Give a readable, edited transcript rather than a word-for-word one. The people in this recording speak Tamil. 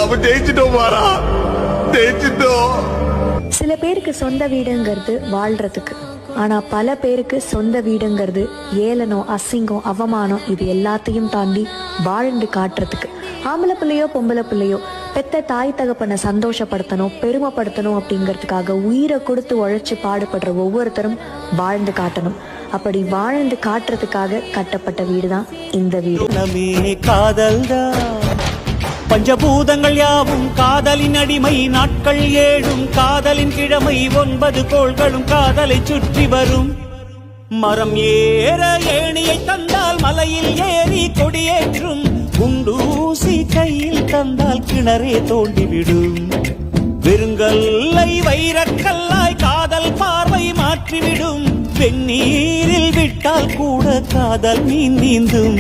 நம்ம ஜெயிச்சிட்டோம் மாறா, ஜெயிச்சிட்டோம். சில பேருக்கு சொந்த வீடுங்கிறது வாழ்றதுக்கு, ஆனா பல பேருக்கு சொந்த வீடுங்கிறது ஏளனம், அசிங்கம், அவமானம் இது எல்லாத்தையும் தாண்டி வாழ்ந்து காட்டுறதுக்கு. ஆம்பளை பிள்ளையோ பொம்பளை பிள்ளையோ பெத்த தாய் தகப்பனை சந்தோஷப்படுத்தணும், பெருமைப்படுத்தணும் அப்படிங்கிறதுக்காக உயிரை கொடுத்து உழைச்சி பாடுபடுற ஒவ்வொருத்தரும் வாழ்ந்து காட்டணும். அப்படி வாழ்ந்து காட்டுறதுக்காக கட்டப்பட்ட வீடுதான் இந்த வீடு. பஞ்சபூதங்கள் யாவும் காதலின் அடிமை, நாட்கள் 7 காதலின் கிழமை, 9 கோள்களும் காதலை சுற்றி வரும். மரம் ஏற ஏணியை தந்தால் மலையில் ஏறி கொடியேற்றும், குண்டூசி கையில் தந்தால் கிணறே தோண்டிவிடும். வெறுங்கல்லை வைரக்கல்லாய் காதல் பார்வை மாற்றிவிடும், வெந்நீரில் விட்டால் கூட காதல் மீன் நீந்தும்.